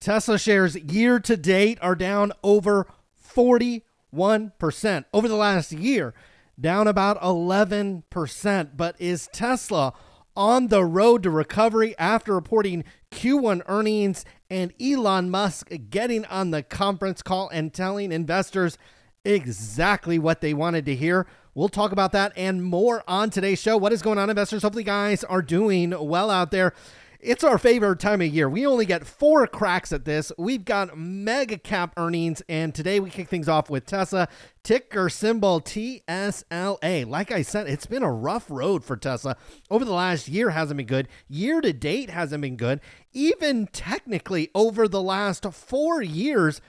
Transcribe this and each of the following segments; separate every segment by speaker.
Speaker 1: Tesla shares year to date are down over 41%. Over the last year, down about 11%. But is Tesla on the road to recovery after reporting Q1 earnings and Elon Musk getting on the conference call and telling investors exactly what they wanted to hear? We'll talk about that and more on today's show. What is going on, investors? Hopefully you guys are doing well out there. It's our favorite time of year. We only get 4 cracks at this. We've got mega cap earnings, and today we kick things off with Tesla, ticker symbol TSLA. Like I said, it's been a rough road for Tesla. Over the last year hasn't been good. Year to date hasn't been good. Even technically over the last 4 years,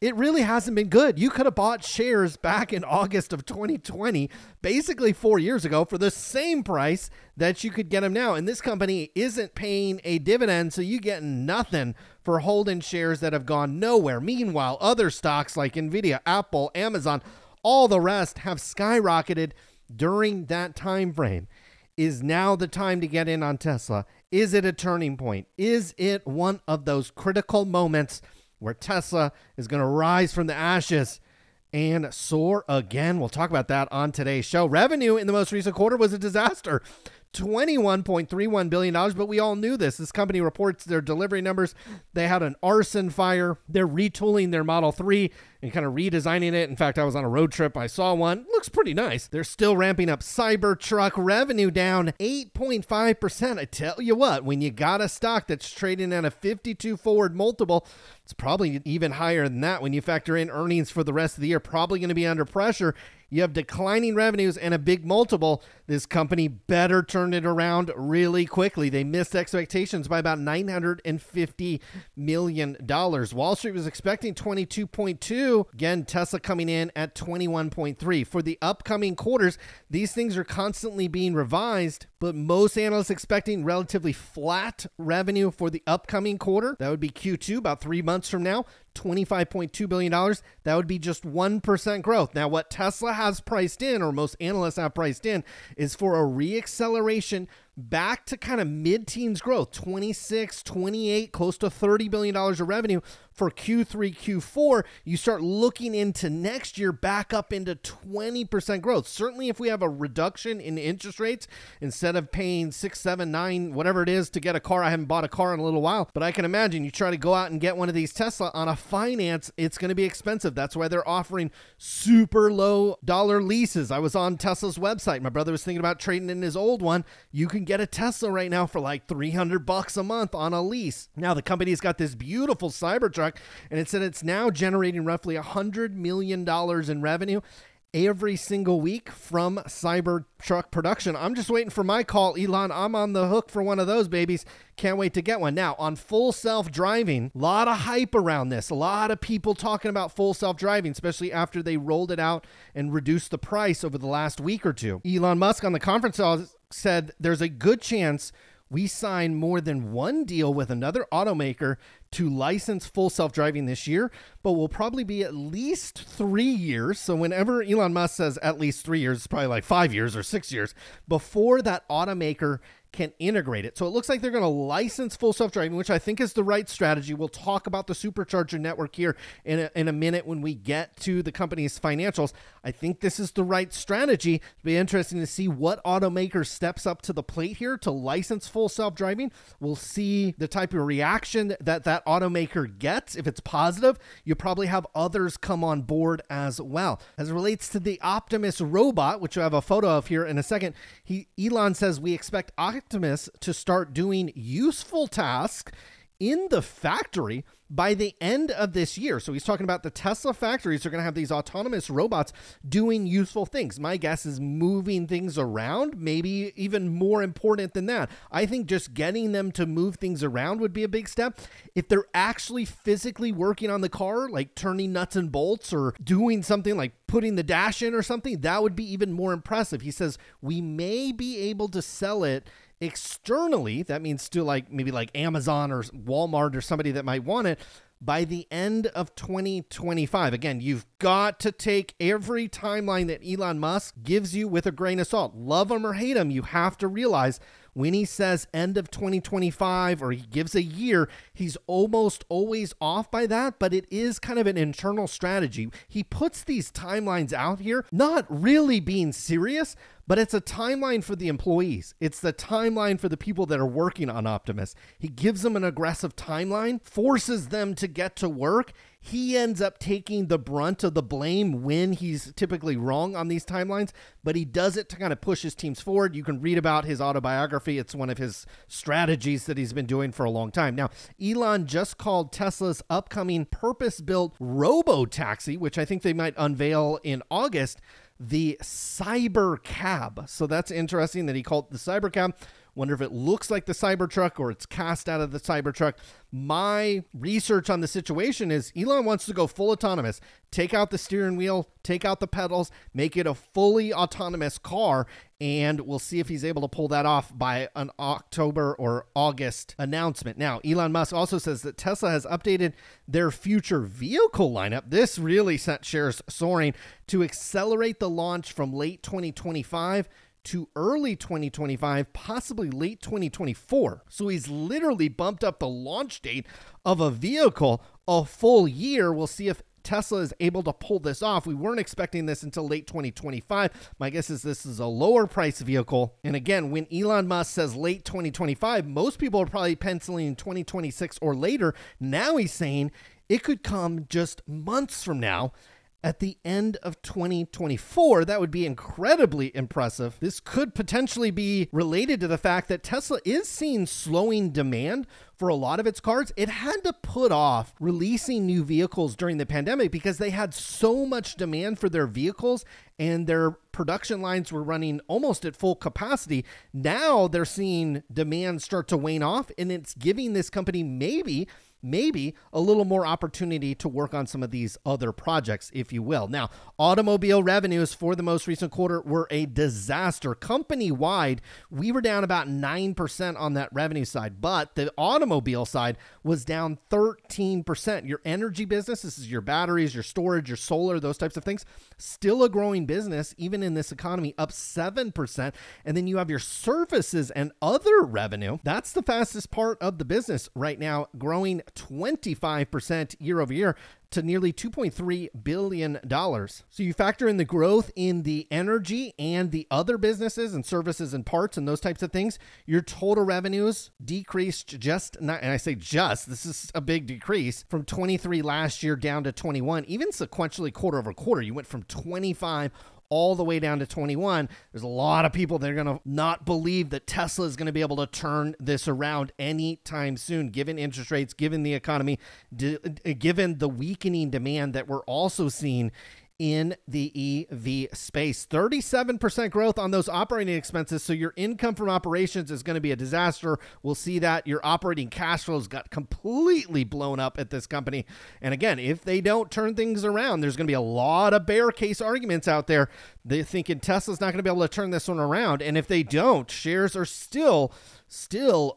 Speaker 1: it really hasn't been good. You could have bought shares back in August of 2020, basically 4 years ago, for the same price that you could get them now. And this company isn't paying a dividend, so you get nothing for holding shares that have gone nowhere. Meanwhile, other stocks like Nvidia, Apple, Amazon, all the rest have skyrocketed during that time frame. Is now the time to get in on Tesla? Is it a turning point? Is it one of those critical moments where Tesla is going to rise from the ashes and soar again? We'll talk about that on today's show. Revenue in the most recent quarter was a disaster. $21.31 billion, but we all knew this. This company reports their delivery numbers. They had an arson fire. They're retooling their Model 3 and kind of redesigning it. In fact, I was on a road trip. I saw one. Looks pretty nice. They're still ramping up Cybertruck. Revenue down 8.5%. I tell you what, when you got a stock that's trading at a 52 forward multiple, it's probably even higher than that when you factor in earnings for the rest of the year. Probably going to be under pressure. You have declining revenues and a big multiple. This company better turn it around really quickly. They missed expectations by about $950 million. Wall Street was expecting 22.2. Again, Tesla coming in at 21.3. For the upcoming quarters, these things are constantly being revised, but most analysts expecting relatively flat revenue for the upcoming quarter. That would be Q2, about 3 months from now. $25.2 billion. That would be just 1% growth. Now, what Tesla has priced in, or most analysts have priced in, is for a reacceleration back to kind of mid-teens growth, 26, 28, close to $30 billion of revenue for Q3, Q4. You start looking into next year back up into 20% growth. Certainly if we have a reduction in interest rates, instead of paying 6, 7, 9, whatever it is to get a car. I haven't bought a car in a little while, but I can imagine you try to go out and get one of these Tesla on a finance, it's going to be expensive. That's why they're offering super low dollar leases. I was on Tesla's website. My brother was thinking about trading in his old one. You can get a Tesla right now for like $300 a month on a lease. Now the company's got this beautiful Cybertruck, and it said it's now generating roughly $100 million in revenue every single week from Cybertruck production. I'm just waiting for my call, Elon. I'm on the hook for one of those babies. Can't wait to get one. Now, on full self-driving, a lot of hype around this. A lot of people talking about full self-driving, especially after they rolled it out and reduced the price over the last week or two. Elon Musk on the conference call said there's a good chance we sign more than one deal with another automaker to license full self-driving this year, but will probably be at least 3 years. So whenever Elon Musk says at least 3 years, it's probably like 5 years or 6 years before that automaker can integrate it. So it looks like they're going to license full self-driving, which I think is the right strategy. We'll talk about the supercharger network here in a minute when we get to the company's financials. I think this is the right strategy. It'll be interesting to see what automaker steps up to the plate here to license full self-driving. We'll see the type of reaction that automaker gets. If it's positive, you probably have others come on board as well. As it relates to the Optimus robot, which I have a photo of here in a second, Elon says we expect Optimus to start doing useful tasks in the factory by the end of this year. So he's talking about the Tesla factories are going to have these autonomous robots doing useful things. My guess is moving things around, maybe even more important than that. I think just getting them to move things around would be a big step. If they're actually physically working on the car, like turning nuts and bolts or doing something like putting the dash in or something, that would be even more impressive. He says we may be able to sell it externally. That means to maybe like Amazon or Walmart or somebody that might want it. by the end of 2025. Again, you've got to take every timeline that Elon Musk gives you with a grain of salt. Love him or hate him, you have to realize when he says end of 2025 or he gives a year, he's almost always off by that, but it is kind of an internal strategy. He puts these timelines out here, not really being serious, but it's a timeline for the employees. It's the timeline for the people that are working on Optimus. He gives them an aggressive timeline, forces them to get to work. He ends up taking the brunt of the blame when he's typically wrong on these timelines, but he does it to kind of push his teams forward. You can read about his autobiography. It's one of his strategies that he's been doing for a long time. Now, Elon just called Tesla's upcoming purpose-built robo-taxi, which I think they might unveil in August, the Cyber Cab. So that's interesting that he called it the Cyber Cab. Wonder if it looks like the Cybertruck or it's cast out of the Cybertruck. My research on the situation is Elon wants to go full autonomous. Take out the steering wheel, take out the pedals, make it a fully autonomous car, and we'll see if he's able to pull that off by an October or August announcement. Now, Elon Musk also says that Tesla has updated their future vehicle lineup. This really sent shares soaring to accelerate the launch from late 2025 to early 2025, possibly late 2024. So he's literally bumped up the launch date of a vehicle a full year. We'll see if Tesla is able to pull this off. We weren't expecting this until late 2025. My guess is this is a lower price vehicle. And again, when Elon Musk says late 2025, most people are probably penciling 2026 or later. Now he's saying it could come just months from now. At the end of 2024, that would be incredibly impressive. This could potentially be related to the fact that Tesla is seeing slowing demand for a lot of its cars. It had to put off releasing new vehicles during the pandemic because they had so much demand for their vehicles and their production lines were running almost at full capacity. Now they're seeing demand start to wane off, and it's giving this company maybe a little more opportunity to work on some of these other projects, if you will. Now, automobile revenues for the most recent quarter were a disaster. Company-wide, we were down about 9% on that revenue side, but the automobile side was down 13%. Your energy business, this is your batteries, your storage, your solar, those types of things, still a growing business, even in this economy, up 7%. And then you have your services and other revenue. That's the fastest part of the business right now, growing 25% year over year to nearly $2.3 billion. So you factor in the growth in the energy and the other businesses and services and parts and those types of things, your total revenues decreased and I say just, this is a big decrease, from 23 last year down to 21, even sequentially quarter over quarter. You went from 25 all the way down to 21. There's a lot of people that are going to not believe that Tesla is going to be able to turn this around anytime soon, given interest rates, given the economy, given the weakening demand that we're also seeing in the EV space. 37% growth on those operating expenses. So your income from operations is going to be a disaster. We'll see that your operating cash flows got completely blown up at this company. And again, if they don't turn things around, there's going to be a lot of bear case arguments out there. They're thinking Tesla's not going to be able to turn this one around. And if they don't, shares are still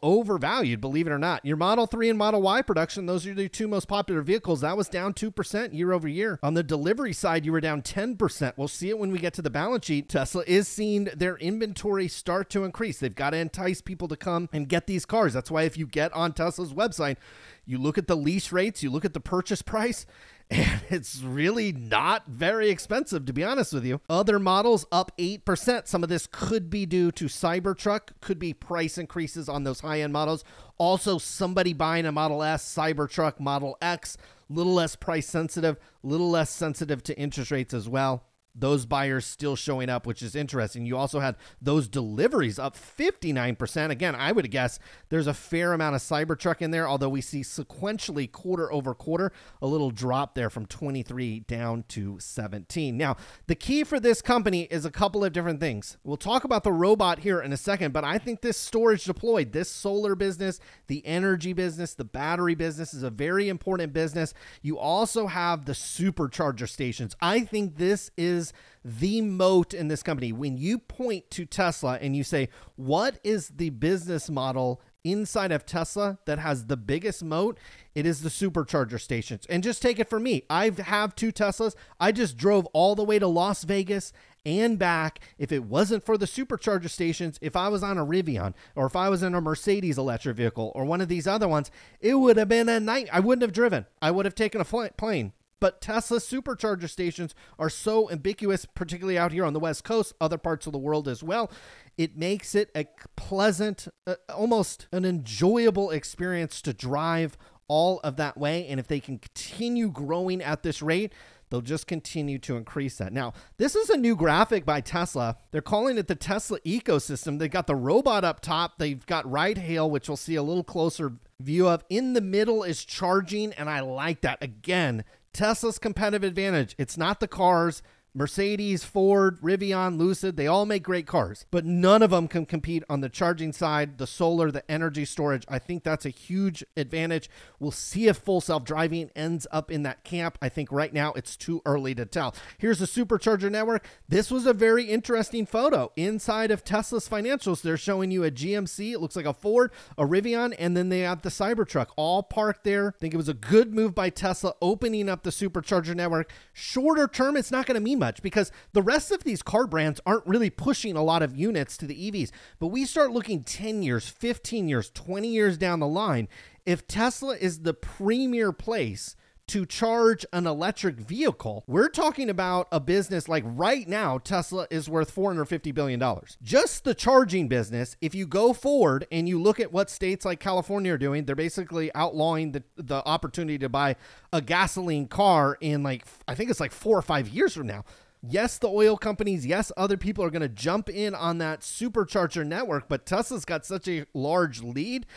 Speaker 1: overvalued, believe it or not. Your Model 3 and Model Y production, those are the two most popular vehicles. That was down 2% year over year. On the delivery side, you were down 10%. We'll see it when we get to the balance sheet. Tesla is seeing their inventory start to increase. They've got to entice people to come and get these cars. That's why if you get on Tesla's website, you look at the lease rates, you look at the purchase price, and it's really not very expensive, to be honest with you. Other models up 8%. Some of this could be due to Cybertruck, could be price increases on those high-end models. Also, somebody buying a Model S, Cybertruck, Model X, little less price sensitive, little less sensitive to interest rates as well. Those buyers still showing up, which is interesting. You also had those deliveries up 59%. Again, I would guess there's a fair amount of Cybertruck in there, although we see sequentially quarter over quarter, a little drop there from 23 down to 17. Now, the key for this company is a couple of different things. We'll talk about the robot here in a second, but I think this storage deployed, this solar business, the energy business, the battery business is a very important business. You also have the supercharger stations. I think this is the moat in this company. When you point to Tesla and you say, what is the business model inside of Tesla that has the biggest moat, it is the supercharger stations. And just take it from me. I have 2 Teslas. I just drove all the way to Las Vegas and back. If it wasn't for the supercharger stations, if I was on a Rivian or if I was in a Mercedes electric vehicle or one of these other ones, it would have been a night. I wouldn't have driven. I would have taken a plane. But Tesla supercharger stations are so ubiquitous, particularly out here on the West Coast, other parts of the world as well. It makes it a pleasant, almost an enjoyable experience to drive all of that way. And if they can continue growing at this rate, they'll just continue to increase that. Now, this is a new graphic by Tesla. They're calling it the Tesla ecosystem. They've got the robot up top. They've got ride hail, which we'll see a little closer view of. In the middle is charging, and I like that. Again, Tesla's competitive advantage. It's not the cars. Mercedes, Ford, Rivian, Lucid, they all make great cars, but none of them can compete on the charging side, the solar, the energy storage. I think that's a huge advantage. We'll see if full self-driving ends up in that camp. I think right now it's too early to tell. Here's the supercharger network. This was a very interesting photo. Inside of Tesla's financials, they're showing you a GMC. It looks like a Ford, a Rivian, and then they have the Cybertruck all parked there. I think it was a good move by Tesla opening up the supercharger network. Shorter term, it's not going to mean much because the rest of these car brands aren't really pushing a lot of units to the EVs. But we start looking 10 years, 15 years, 20 years down the line. If Tesla is the premier place to charge an electric vehicle, we're talking about a business like right now, Tesla is worth $450 billion. Just the charging business, if you go forward and you look at what states like California are doing, they're basically outlawing the opportunity to buy a gasoline car in I think it's 4 or 5 years from now. Yes, the oil companies, yes, other people are going to jump in on that supercharger network, but Tesla's got such a large lead.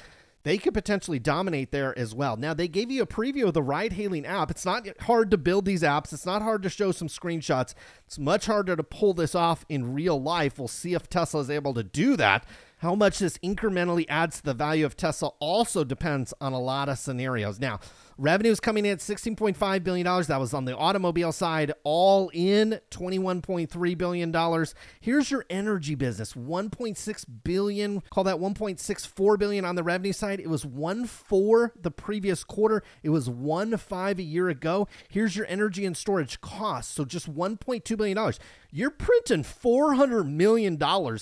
Speaker 1: They could potentially dominate there as well. Now, they gave you a preview of the ride-hailing app. It's not hard to build these apps. It's not hard to show some screenshots. It's much harder to pull this off in real life. We'll see if Tesla is able to do that. How much this incrementally adds to the value of Tesla also depends on a lot of scenarios. Now, revenue is coming in at $16.5 billion. That was on the automobile side. All in, $21.3 billion. Here's your energy business, $1.6 billion. Call that $1.64 billion on the revenue side. It was $1.4 the previous quarter. It was $1.5 a year ago. Here's your energy and storage costs. So just $1.2 billion. You're printing $400 million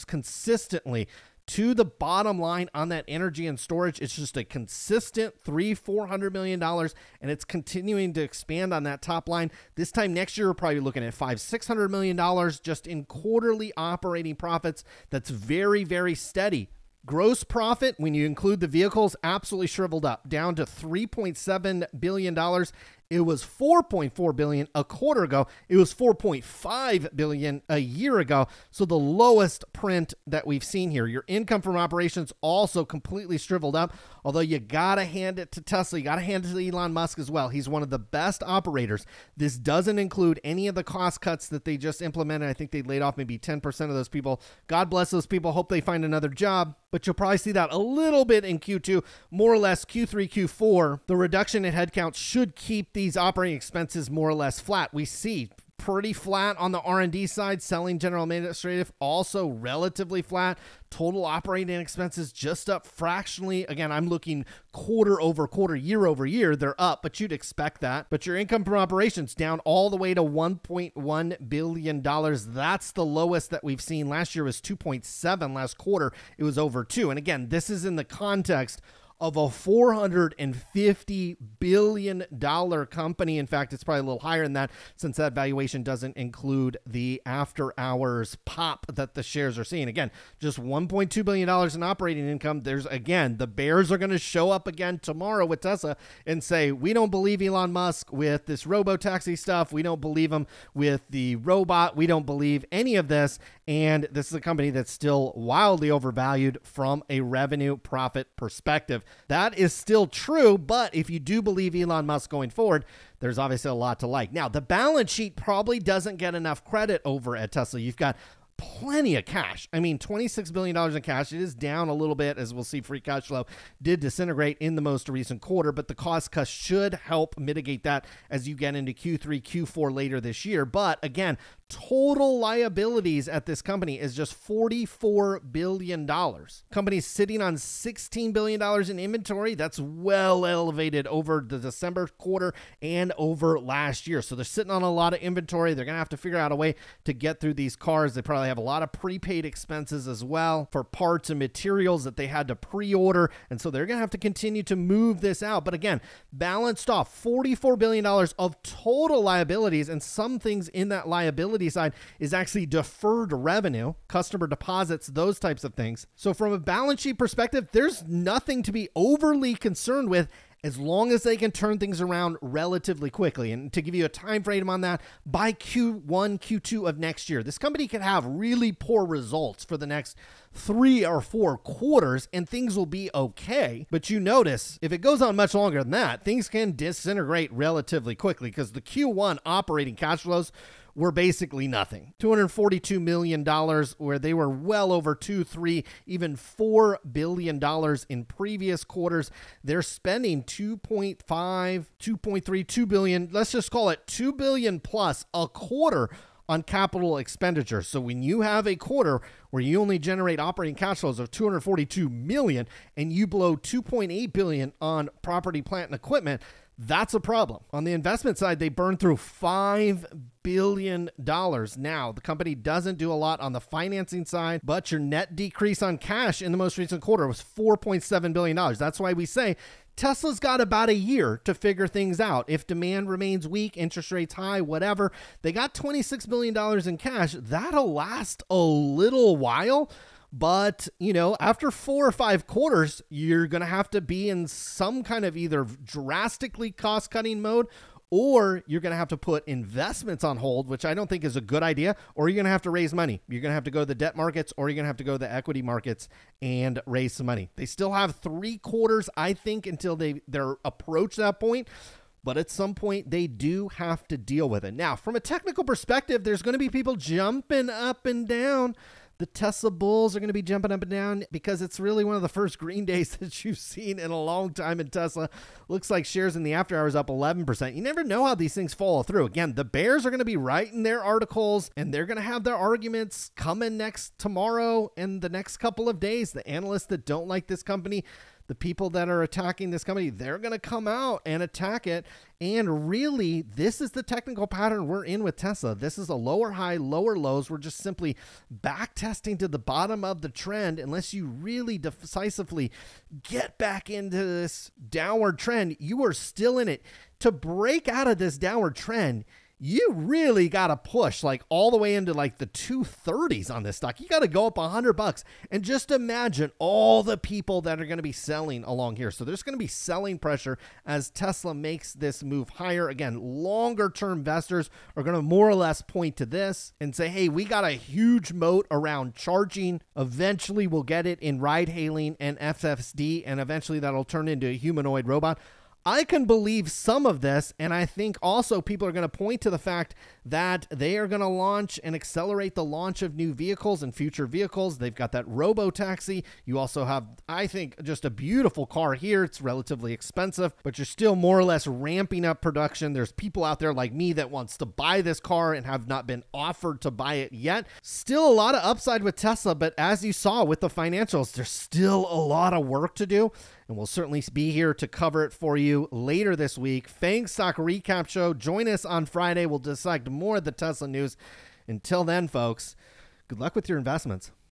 Speaker 1: consistently to the bottom line on that energy and storage. It's just a consistent $400 million, and it's continuing to expand on that top line. This time next year, we're probably looking at $600 million just in quarterly operating profits. That's very, very steady. Gross profit, when you include the vehicles, absolutely shriveled up, down to $3.7 billion. It was $4.4 billion a quarter ago. It was $4.5 billion a year ago. So the lowest print that we've seen here. Your income from operations also completely shriveled up, although you got to hand it to Tesla. You got to hand it to Elon Musk as well. He's one of the best operators. This doesn't include any of the cost cuts that they just implemented. I think they laid off maybe 10% of those people. God bless those people. Hope they find another job. But you'll probably see that a little bit in Q2, more or less Q3, Q4. The reduction in headcount should keep these operating expenses more or less flat. We see pretty flat on the R&D side. Selling, general, administrative also relatively flat. Total operating expenses just up fractionally. Again, I'm looking quarter over quarter, year over year. They're up, but you'd expect that. But your income from operations down all the way to $1.1 billion. That's the lowest that we've seen. Last year was 2.7. Last quarter, it was over 2. And again, this is in the context of a $450 billion company. In fact, it's probably a little higher than that since that valuation doesn't include the after hours pop that the shares are seeing. Again, just $1.2 billion in operating income. There's, again, the bears are going to show up again tomorrow with Tesla and say, we don't believe Elon Musk with this robo-taxi stuff. We don't believe him with the robot. We don't believe any of this. And this is a company that's still wildly overvalued from a revenue profit perspective. That is still true, but if you do believe Elon Musk going forward, there's obviously a lot to like. Now, the balance sheet probably doesn't get enough credit over at Tesla. You've got plenty of cash. I mean, $26 billion in cash. It is down a little bit, as we'll see. Free cash flow did disintegrate in the most recent quarter, but the cost cuts should help mitigate that as you get into Q3, Q4 later this year. But again, total liabilities at this company is just $44 billion. Company's sitting on $16 billion in inventory. That's well elevated over the December quarter and over last year. So they're sitting on a lot of inventory. They're going to have to figure out a way to get through these cars. They probably have a lot of prepaid expenses as well for parts and materials that they had to pre-order. And so they're going to have to continue to move this out. But again, balanced off $44 billion of total liabilities, and some things in that liability side is actually deferred revenue, customer deposits, those types of things. So from a balance sheet perspective, there's nothing to be overly concerned with as long as they can turn things around relatively quickly. And to give you a time frame on that, by Q1, Q2 of next year, this company could have really poor results for the next 3 or 4 quarters and things will be okay. But you notice if it goes on much longer than that, things can disintegrate relatively quickly because the Q1 operating cash flows were basically nothing. $242 million, where they were well over $2, $3, even $4 billion in previous quarters. They're spending $2.5, $2.3, $2 billion. Let's just call it $2 billion plus a quarter on capital expenditures. So when you have a quarter where you only generate operating cash flows of $242 million and you blow $2.8 billion on property, plant, and equipment, that's a problem. On the investment side, they burned through $5 billion. Now, the company doesn't do a lot on the financing side, but your net decrease on cash in the most recent quarter was $4.7 billion. That's why we say Tesla's got about a year to figure things out. If demand remains weak, interest rates high, whatever, they got $26 billion in cash. That'll last a little while. But, you know, after 4 or 5 quarters, you're going to have to be in some kind of either drastically cost-cutting mode, or you're going to have to put investments on hold, which I don't think is a good idea, or you're going to have to raise money. You're going to have to go to the debt markets, or you're going to have to go to the equity markets and raise some money. They still have 3 quarters, I think, until they're approach that point. But at some point, they do have to deal with it. Now, from a technical perspective, there's going to be people jumping up and down. The Tesla bulls are going to be jumping up and down because it's really one of the first green days that you've seen in a long time in Tesla. Looks like shares in the after hours up 11%. You never know how these things follow through. Again, the bears are going to be writing their articles and they're going to have their arguments coming tomorrow and the next couple of days. The analysts that don't like this company, the people that are attacking this company, they're going to come out and attack it. And really, this is the technical pattern we're in with Tesla. This is a lower high, lower lows. We're just simply back testing to the bottom of the trend. Unless you really decisively get back into this downward trend, you are still in it. To break out of this downward trend, you really got to push like all the way into like the 230s on this stock. You got to go up $100 and just imagine all the people that are going to be selling along here. So there's going to be selling pressure as Tesla makes this move higher. Again, longer term investors are going to more or less point to this and say, hey, we got a huge moat around charging. Eventually we'll get it in ride hailing and FSD, and eventually that'll turn into a humanoid robot. I can believe some of this, and I think also people are going to point to the fact that they are going to launch and accelerate the launch of new vehicles and future vehicles. They've got that robo-taxi. You also have, I think, just a beautiful car here. It's relatively expensive, but you're still more or less ramping up production. There's people out there like me that wants to buy this car and have not been offered to buy it yet. Still a lot of upside with Tesla, but as you saw with the financials, there's still a lot of work to do. And we'll certainly be here to cover it for you later this week. FANG Stock Recap Show. Join us on Friday. We'll dissect more of the Tesla news. Until then, folks, good luck with your investments.